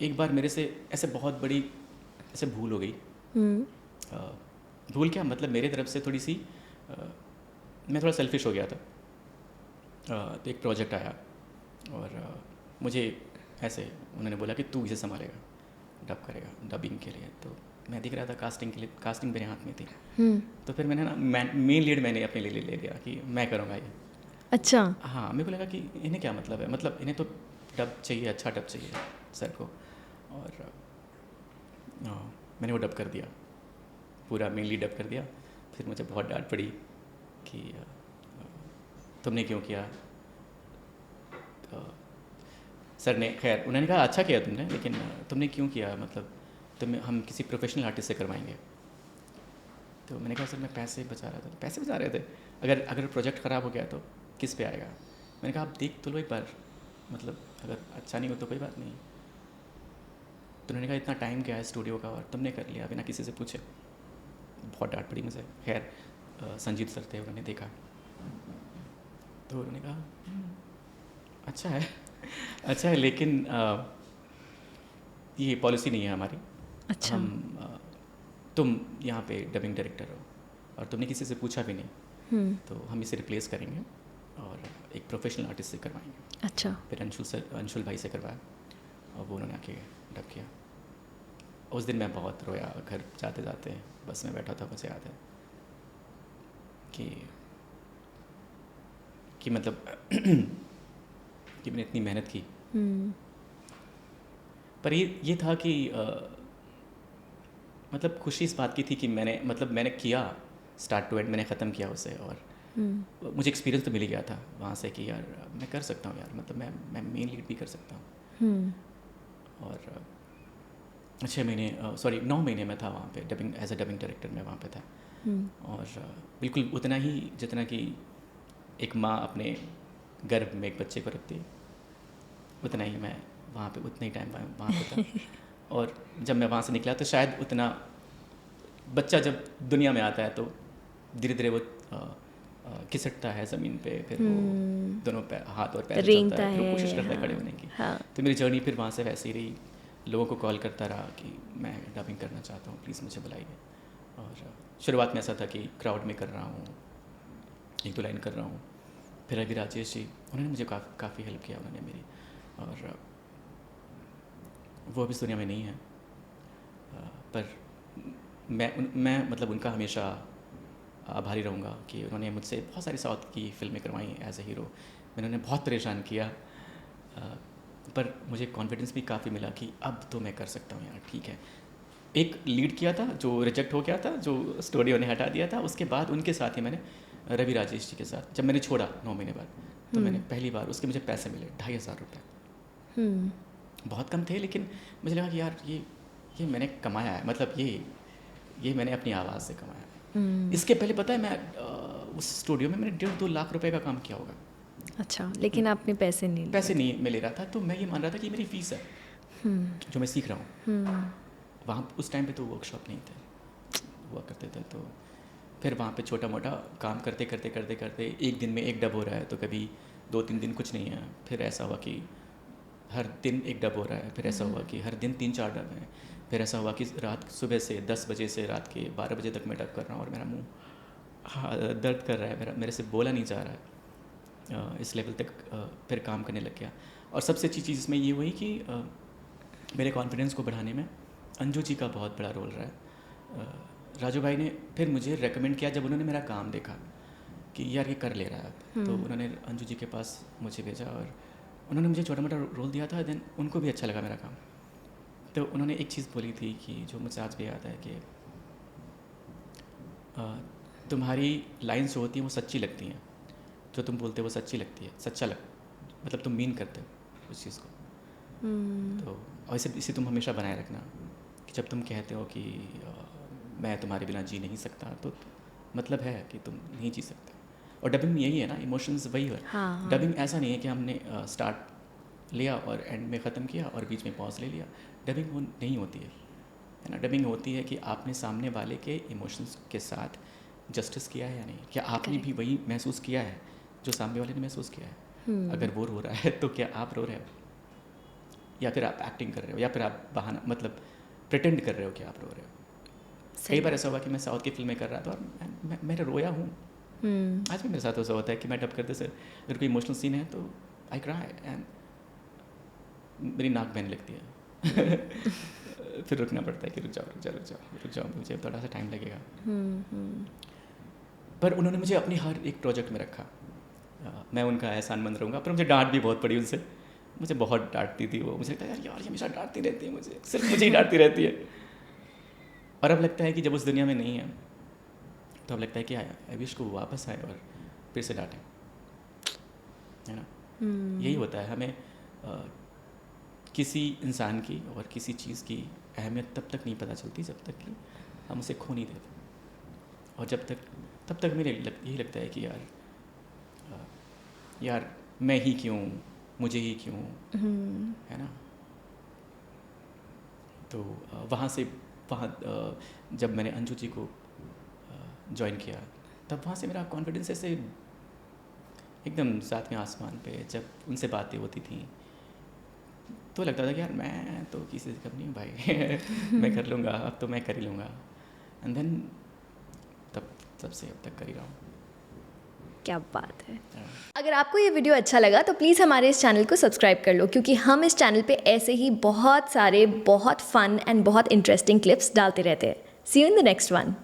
एक बार मेरे से ऐसे बहुत बड़ी ऐसे भूल हो गई। अ, भूल क्या मतलब मेरे तरफ से थोड़ी सी मैं थोड़ा सेल्फिश हो गया था। तो एक प्रोजेक्ट आया और मुझे ऐसे उन्होंने बोला कि तू इसे संभालेगा, डब करेगा डबिंग के लिए। तो मैं दिख रहा था कास्टिंग के लिए, कास्टिंग मेरे हाथ में थी। तो फिर मैंने ना मेन लीड मैंने अपने लिए ले लिया कि मैं करूँगा ये। अच्छा। हाँ, मेरे को लगा कि इन्हें क्या मतलब है, मतलब इन्हें तो डब चाहिए, अच्छा डब चाहिए सर को। और मैंने वो डब कर दिया, पूरा मेनली डब कर दिया। फिर मुझे बहुत डांट पड़ी कि तुमने क्यों किया। तो सर ने खैर उन्होंने कहा अच्छा किया तुमने, लेकिन तुमने क्यों किया, मतलब हम किसी प्रोफेशनल आर्टिस्ट से करवाएंगे। तो मैंने कहा सर मैं पैसे बचा रहा था। पैसे बचा रहे थे, अगर अगर प्रोजेक्ट ख़राब हो गया तो किस पे आएगा। मैंने कहा आप देख तो लो एक बार, मतलब अगर अच्छा नहीं हो तो कोई बात नहीं। तो उन्होंने कहा इतना टाइम क्या है स्टूडियो का और तुमने कर लिया बिना किसी से पूछे। बहुत डांट पड़ी मुझे। खैर संजीत सर थे, उन्होंने देखा तो उन्होंने कहा अच्छा है अच्छा है, लेकिन ये पॉलिसी नहीं है हमारी। अच्छा। हम तुम यहाँ पे डबिंग डायरेक्टर हो और तुमने किसी से पूछा भी नहीं, तो हम इसे रिप्लेस करेंगे और एक प्रोफेशनल आर्टिस्ट से करवाएंगे। अच्छा। फिर अंशुल भाई से करवाया और वो उन्होंने आके डब किया। उस दिन मैं बहुत रोया, घर जाते जाते बस में बैठा था, मुझे याद है कि मतलब कि मैंने इतनी मेहनत की। पर ये था कि मतलब खुशी इस बात की थी कि मैंने किया, स्टार्ट टू एंड मैंने ख़त्म किया उसे। और मुझे एक्सपीरियंस तो मिल ही गया था वहाँ से कि यार मैं कर सकता हूँ यार, मतलब मैं मेन लीड भी कर सकता हूँ। और 9 महीने में था वहाँ पे dubbing, as a dubbing director मैं वहाँ पे था। और बिल्कुल उतना ही जितना कि एक माँ अपने गर्भ में एक बच्चे को रखती है, उतना ही मैं वहाँ पे उतना ही टाइम वहाँ पे था। और जब मैं वहाँ से निकला तो शायद उतना बच्चा जब दुनिया में आता है तो धीरे धीरे वो खिसकता है ज़मीन पे, फिर वो दोनों हाथ और पैर से चलता रेंगता है, फिर वो कोशिश है। करता है खड़े होने की। हाँ। तो मेरी जर्नी फिर वहाँ से वैसे ही रही, लोगों को कॉल करता रहा कि मैं डबिंग करना चाहता हूँ, प्लीज़ मुझे बुलाइए। और शुरुआत में ऐसा था कि क्राउड में कर रहा हूँ, एक दो लाइन कर रहा हूँ। फिर रवि राजेश जी, उन्होंने मुझे काफ़ी हेल्प किया उन्होंने मेरी। और वो अभी इस दुनिया में नहीं है, पर मैं मतलब उनका हमेशा आभारी रहूँगा कि उन्होंने मुझसे बहुत सारी साउथ की फ़िल्में करवाई एज ए हीरो। मैंने उन्हें बहुत परेशान किया, पर मुझे कॉन्फिडेंस भी काफ़ी मिला कि अब तो मैं कर सकता हूँ यार, ठीक है। एक लीड किया था जो रिजेक्ट हो गया था, जो स्टूडियो ने हटा दिया था, उसके बाद उनके साथ ही मैंने रवि राजेश जी के साथ जब मैंने छोड़ा 9 महीने बाद, तो मैंने पहली बार उसके मुझे पैसे मिले 2,500 रुपये। बहुत कम थे, लेकिन मुझे लगा कि यार ये मैंने कमाया है, मतलब ये मैंने अपनी आवाज़ से कमाया है। इसके पहले पता है मैं उस स्टूडियो में मैंने 1.5-2 लाख रुपए का काम किया होगा। अच्छा, लेकिन आपने पैसे नहीं लिए पैसे थे। नहीं मैं ले रहा था, तो मैं ये मान रहा था कि ये मेरी फ़ीस है जो मैं सीख रहा हूँ। वहाँ उस टाइम पे तो वर्कशॉप नहीं थे, हुआ करते थे। तो फिर वहाँ पे छोटा मोटा काम करते करते करते करते एक दिन में एक डब हो रहा है, तो कभी 2-3 दिन कुछ नहीं है। फिर ऐसा हुआ कि हर दिन एक डब हो रहा है। फिर ऐसा हुआ कि हर दिन 3-4 डब हैं। फिर ऐसा हुआ कि रात सुबह से 10 बजे से रात के 12 बजे तक मैं डब कर रहा हूँ और मेरा मुंह दर्द कर रहा है, मेरे से बोला नहीं जा रहा है। इस लेवल तक फिर काम करने लग गया। और सबसे अच्छी चीज़ इसमें ये हुई कि मेरे कॉन्फिडेंस को बढ़ाने में अंजू जी का बहुत बड़ा रोल रहा है। राजू भाई ने फिर मुझे रेकमेंड किया जब उन्होंने मेरा काम देखा कि यार ये कर ले रहा है अब, तो उन्होंने अंजू जी के पास मुझे भेजा और उन्होंने मुझे छोटा मोटा रोल दिया था। देन उनको भी अच्छा लगा मेरा काम। तो उन्होंने एक चीज़ बोली थी कि जो मुझे आज भी याद है कि तुम्हारी लाइन्स जो होती हैं वो सच्ची लगती हैं, जो तुम बोलते हो वो सच्ची लगती है, मतलब तुम मीन करते हो उस चीज़ को। तो और इसे तुम हमेशा बनाए रखना कि जब तुम कहते हो कि मैं तुम्हारे बिना जी नहीं सकता, तो मतलब है कि तुम नहीं जी सकते। और डबिंग में यही है ना, इमोशंस वही है। हाँ। डबिंग ऐसा नहीं है कि हमने स्टार्ट लिया और एंड में ख़त्म किया और बीच में पॉज ले लिया। डबिंग वो नहीं होती है ना। डबिंग होती है कि आपने सामने वाले के इमोशंस के साथ जस्टिस किया है या नहीं, क्या आपने भी वही महसूस किया है जो सामने वाले ने महसूस किया है। अगर वो रो रहा है तो क्या आप रो रहे हो। या फिर आप एक्टिंग कर रहे हो, या फिर आप बहाना मतलब प्रिटेंड कर रहे हो कि आप रो रहे हो। कई बार ऐसा हुआ कि मैं साउथ की फिल्में कर रहा था और मैं रोया हूँ। आज भी मेरे साथ ऐसा होता है कि मैं डब करते से अगर कोई इमोशनल सीन है तो आई क्राई एंड मेरी नाक बहने लगती है। फिर रुकना पड़ता है कि रुक जाओ, मुझे थोड़ा सा टाइम लगेगा। पर उन्होंने मुझे अपनी हर एक प्रोजेक्ट में रखा। मैं उनका एहसानमंद रहूँगा। पर मुझे डांट भी बहुत पड़ी उनसे, मुझे बहुत डांटती थी वो। मुझे लगता है यार ये हमेशा डांटती रहती है, मुझे सिर्फ मुझे ही डांटती रहती है। और अब लगता है कि जब उस दुनिया में नहीं है तो अब लगता है कि आई विश को वापस आए और फिर से डांटें, है ना। यही होता है, हमें किसी इंसान की और किसी चीज़ की अहमियत तब तक नहीं पता चलती जब तक कि हम उसे खो नहीं देते। और तब तक मेरे यही लगता है कि यार मैं ही क्यों, मुझे ही क्यों, है ना। तो वहाँ जब मैंने अंजू जी को ज्वाइन किया तब वहाँ से मेरा कॉन्फिडेंस ऐसे एकदम सातवें आसमान पे, जब उनसे बातें होती थी तो लगता था कि यार मैं तो किसी से कम नहीं हूँ भाई। मैं कर लूँगा, अब तो मैं कर ही लूँगा। एंड देन तब से अब तक कर ही रहा हूँ। क्या बात है। अगर आपको ये वीडियो अच्छा लगा तो प्लीज़ हमारे इस चैनल को सब्सक्राइब कर लो, क्योंकि हम इस चैनल पे ऐसे ही बहुत सारे बहुत फन एंड बहुत इंटरेस्टिंग क्लिप्स डालते रहते हैं। See you in the next one.